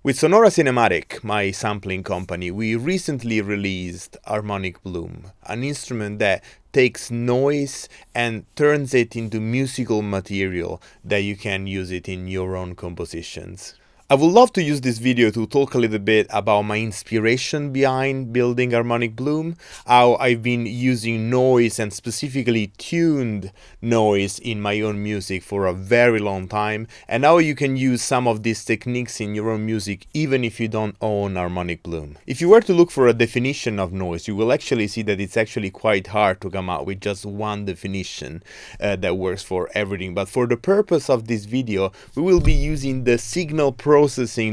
With Sonora Cinematic, my sampling company, we recently released Harmonic Bloom, an instrument that takes noise and turns it into musical material that you can use it in your own compositions. I would love to use this video to talk a little bit about my inspiration behind building Harmonic Bloom, how I've been using noise and specifically tuned noise in my own music for a very long time, and how you can use some of these techniques in your own music even if you don't own Harmonic Bloom. If you were to look for a definition of noise, you will actually see that it's actually quite hard to come out with just one definition that works for everything. But for the purpose of this video, we will be using the signal processing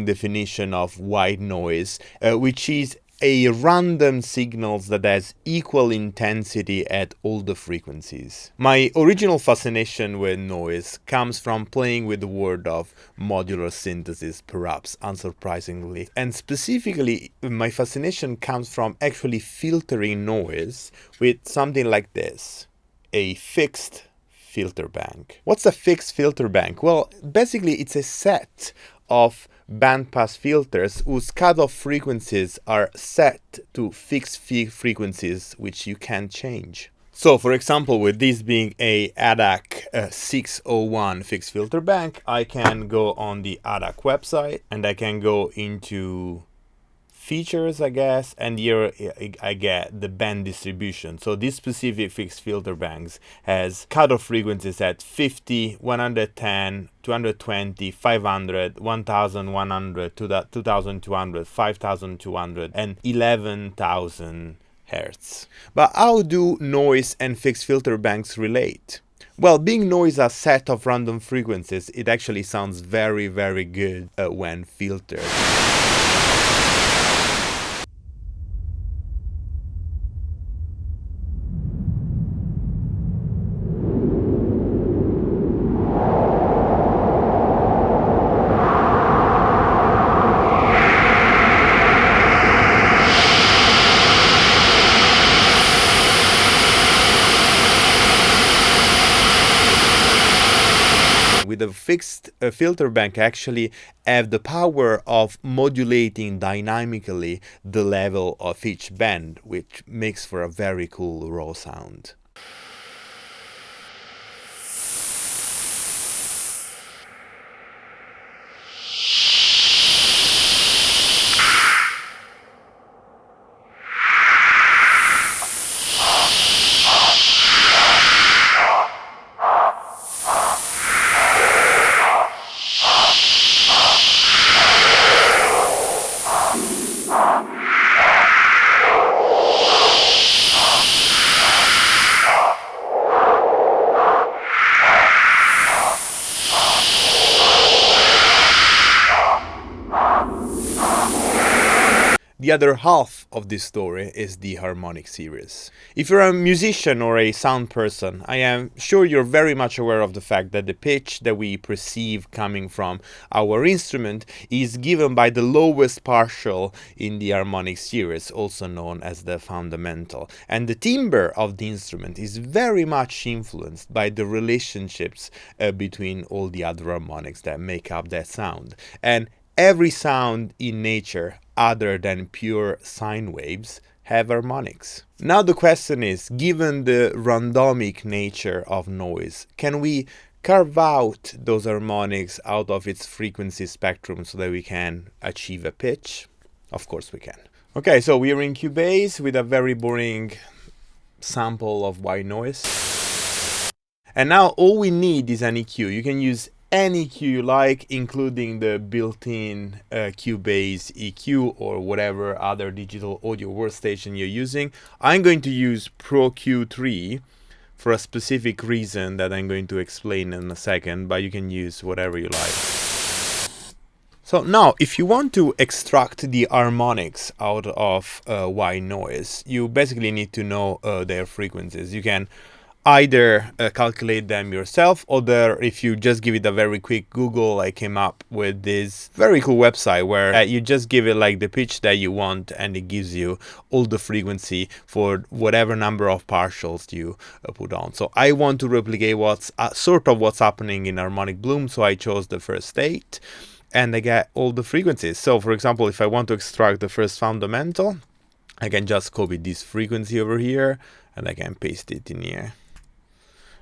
definition of white noise, which is a random signals that has equal intensity at all the frequencies. My original fascination with noise comes from playing with the word of modular synthesis, perhaps unsurprisingly. And specifically, my fascination comes from actually filtering noise with something like this, a fixed filter bank. What's a fixed filter bank? Well, basically it's a set of bandpass filters whose cutoff frequencies are set to fixed frequencies which you can change. So for example, with this being a ADAC 601 fixed filter bank, I can go on the ADAC website and I can go into features, I guess, and here I get the band distribution. So this specific fixed filter banks has cutoff frequencies at 50, 110, 220, 500, 1100, 2200, 5200, and 11,000 hertz. But how do noise and fixed filter banks relate? Well, being noise a set of random frequencies, it actually sounds very, very good when filtered. With a fixed filter bank, I actually have the power of modulating dynamically the level of each band, which makes for a very cool raw sound. The other half of this story is the Harmonic Series. If you're a musician or a sound person, I am sure you're very much aware of the fact that the pitch that we perceive coming from our instrument is given by the lowest partial in the Harmonic Series, also known as the fundamental. And the timbre of the instrument is very much influenced by the relationships between all the other harmonics that make up that sound. And every sound in nature, other than pure sine waves, have harmonics. Now the question is, given the randomic nature of noise, can we carve out those harmonics out of its frequency spectrum so that we can achieve a pitch? Of course we can. Okay, so we are in Cubase with a very boring sample of white noise. And now all we need is an EQ. You can use any EQ you like, including the built-in Cubase EQ or whatever other digital audio workstation you're using. I'm going to use Pro Q3 for a specific reason that I'm going to explain in a second, but you can use whatever you like. So now, if you want to extract the harmonics out of white noise, you basically need to know their frequencies. You can either calculate them yourself, or if you just give it a very quick Google, I came up with this very cool website where you just give it like the pitch that you want and it gives you all the frequency for whatever number of partials you put on. So I want to replicate what's happening in Harmonic Bloom, so I chose the first state. and I get all the frequencies. So for example, if I want to extract the first fundamental, I can just copy this frequency over here and I can paste it in here.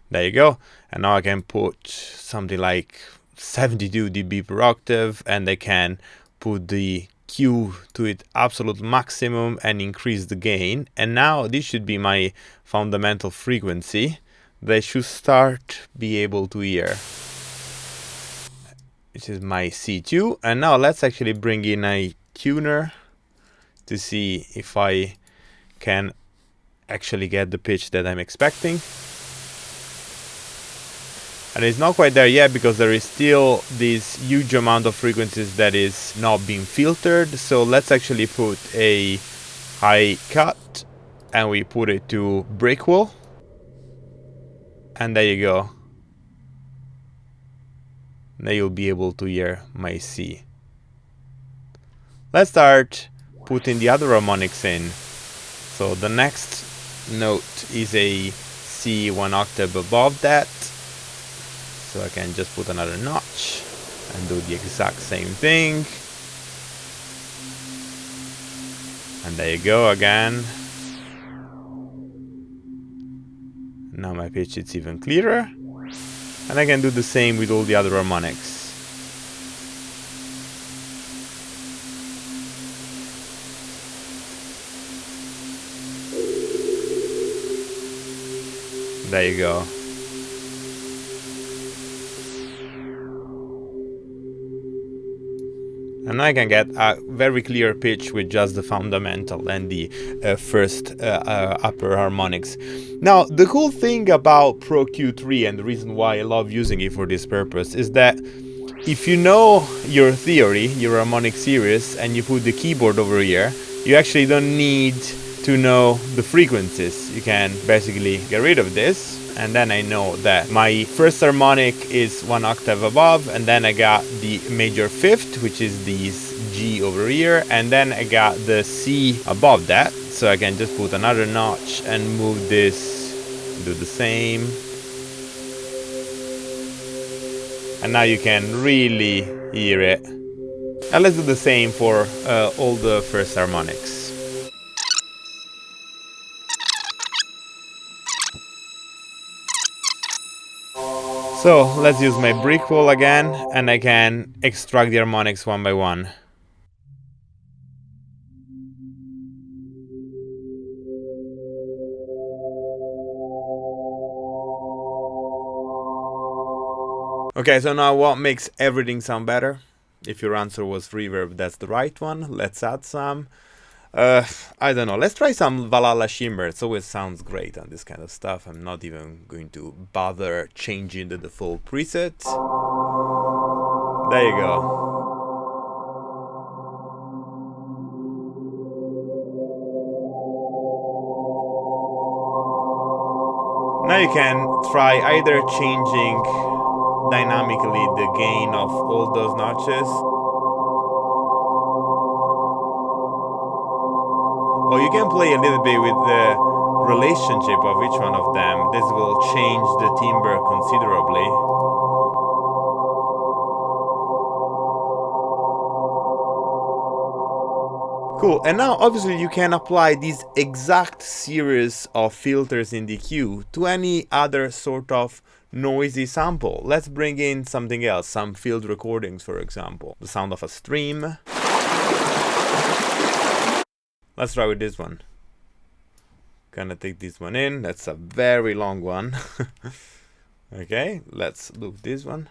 There you go. And now I can put something like 72 dB per octave, and I can put the Q to its absolute maximum and increase the gain. And now this should be my fundamental frequency that I should start be able to hear. This is my C2. And now let's actually bring in a tuner to see if I can actually get the pitch that I'm expecting. And it's not quite there yet because there is still this huge amount of frequencies that is not being filtered. So let's actually put a high cut and we put it to breakwall. And there you go. Now you'll be able to hear my C. Let's start putting the other harmonics in. So the next note is a C 1 octave above that. So I can just put another notch and do the exact same thing. And there you go again. Now my pitch is even clearer. And I can do the same with all the other harmonics. There you go. And I can get a very clear pitch with just the fundamental and the first upper harmonics. Now, the cool thing about Pro Q3, and the reason why I love using it for this purpose, is that if you know your theory, your harmonic series, and you put the keyboard over here, you actually don't need to know the frequencies. You can basically get rid of this. And then I know that my first harmonic is 1 octave above, and then I got the major fifth, which is this G over here, and then I got the C above that. So I can just put another notch and move this, do the same. And now you can really hear it. And let's do the same for all the first harmonics. So let's use my brick wall again, and I can extract the harmonics one by one. Okay, so now what makes everything sound better? If your answer was reverb, that's the right one. Let's add some. I don't know, let's try some Valhalla Shimmer. It always sounds great on this kind of stuff. I'm not even going to bother changing the default preset. There you go. Now you can try either changing dynamically the gain of all those notches, or you can play a little bit with the relationship of each one of them. This will change the timbre considerably. Cool, and now obviously you can apply this exact series of filters in the EQ to any other sort of noisy sample. Let's bring in something else, some field recordings, for example. The sound of a stream. Let's try with this one. Gonna take this one in. That's a very long one. Okay, let's loop this one.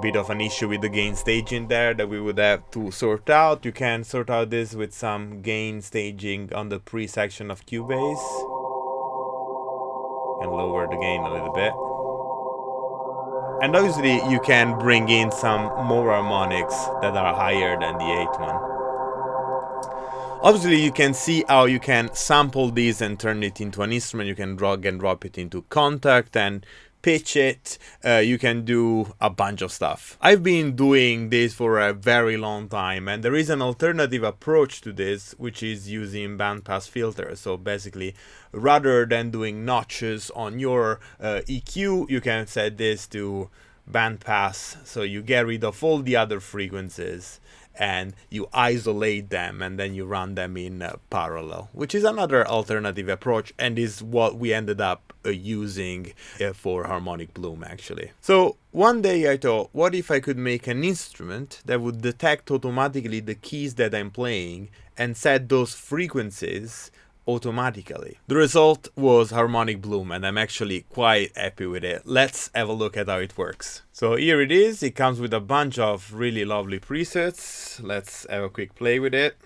Bit of an issue with the gain staging there that we would have to sort out. You can sort out this with some gain staging on the pre-section of Cubase and lower the gain a little bit. And obviously you can bring in some more harmonics that are higher than the 8th one. Obviously you can see how you can sample this and turn it into an instrument. You can drag and drop it into Contact and pitch it, you can do a bunch of stuff. I've been doing this for a very long time, and there is an alternative approach to this, which is using bandpass filters. So basically, rather than doing notches on your EQ, you can set this to bandpass, so you get rid of all the other frequencies and you isolate them, and then you run them in parallel, which is another alternative approach, and is what we ended up using for Harmonic Bloom, actually. So one day I thought, what if I could make an instrument that would detect automatically the keys that I'm playing and set those frequencies automatically. The result was Harmonic Bloom, and I'm actually quite happy with it. Let's have a look at how it works. So here it is. It comes with a bunch of really lovely presets. Let's have a quick play with it.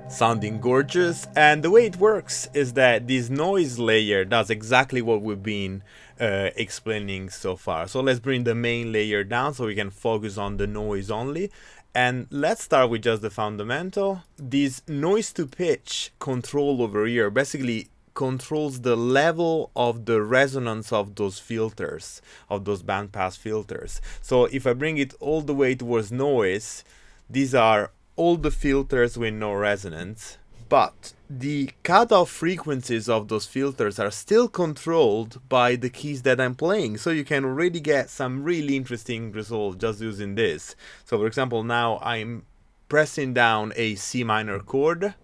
Sounding gorgeous, and the way it works is that this noise layer does exactly what we've been explaining so far. So let's bring the main layer down so we can focus on the noise only, and let's start with just the fundamental. This noise to pitch control over here basically controls the level of the resonance of those filters, of those bandpass filters. So if I bring it all the way towards noise, these are all the filters with no resonance, but the cutoff frequencies of those filters are still controlled by the keys that I'm playing. So you can already get some really interesting results just using this. So for example, now I'm pressing down a C minor chord,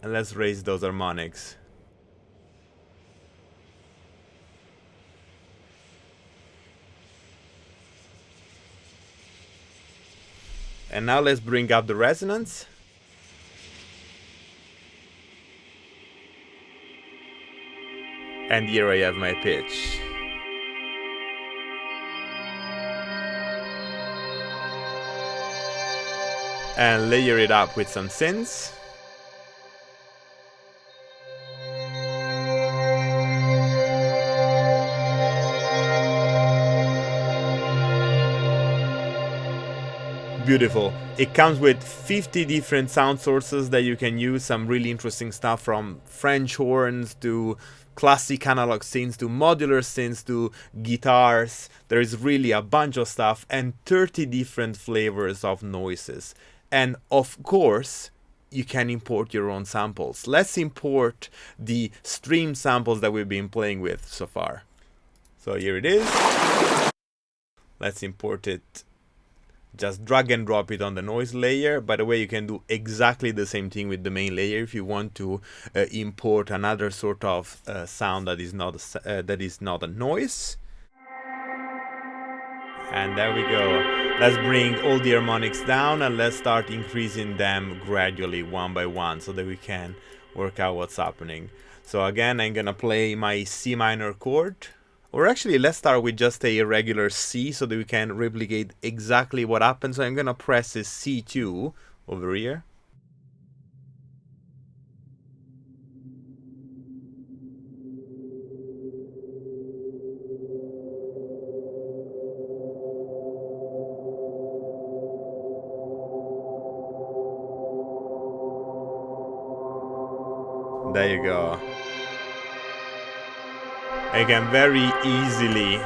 and let's raise those harmonics. And now let's bring up the resonance. And here I have my pitch. And layer it up with some synths. Beautiful. It comes with 50 different sound sources that you can use. Some really interesting stuff, from French horns to classic analog synths to modular synths to guitars. There is really a bunch of stuff, and 30 different flavors of noises. And of course, you can import your own samples. Let's import the stream samples that we've been playing with so far. So here it is. Let's import it. Just drag and drop it on the noise layer. By the way, you can do exactly the same thing with the main layer if you want to import another sort of sound that is not a noise. And there we go. Let's bring all the harmonics down, and let's start increasing them gradually, one by one, so that we can work out what's happening. So again, I'm gonna play my C minor chord. Or actually, let's start with just a regular C so that we can replicate exactly what happens. So I'm gonna press this C2 over here. There you go. I can very easily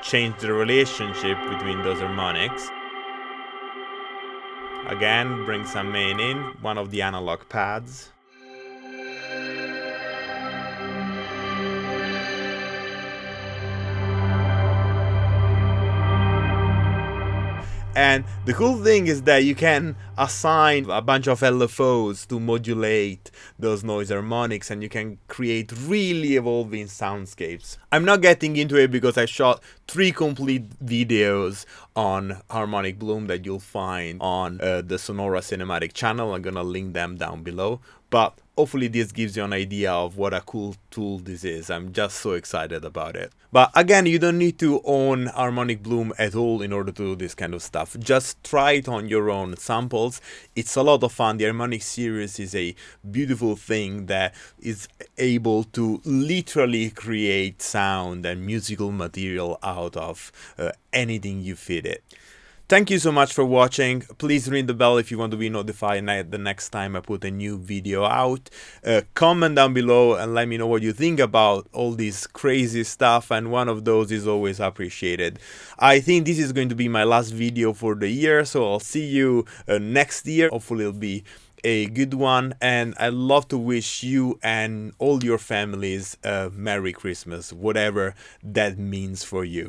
change the relationship between those harmonics. Again, bring some main in, one of the analog pads. And the cool thing is that you can assign a bunch of LFOs to modulate those noise harmonics, and you can create really evolving soundscapes. I'm not getting into it because I shot 3 complete videos on Harmonic Bloom that you'll find on the Sonora Cinematic channel. I'm gonna link them down below. But hopefully this gives you an idea of what a cool tool this is. I'm just so excited about it. But again, you don't need to own Harmonic Bloom at all in order to do this kind of stuff. Just try it on your own samples. It's a lot of fun. The Harmonic Series is a beautiful thing that is able to literally create sound and musical material out of anything you feed it. Thank you so much for watching. Please ring the bell if you want to be notified the next time I put a new video out. Comment down below and let me know what you think about all this crazy stuff, and one of those is always appreciated. I think this is going to be my last video for the year, so I'll see you next year. Hopefully it'll be a good one, and I'd love to wish you and all your families a Merry Christmas, whatever that means for you.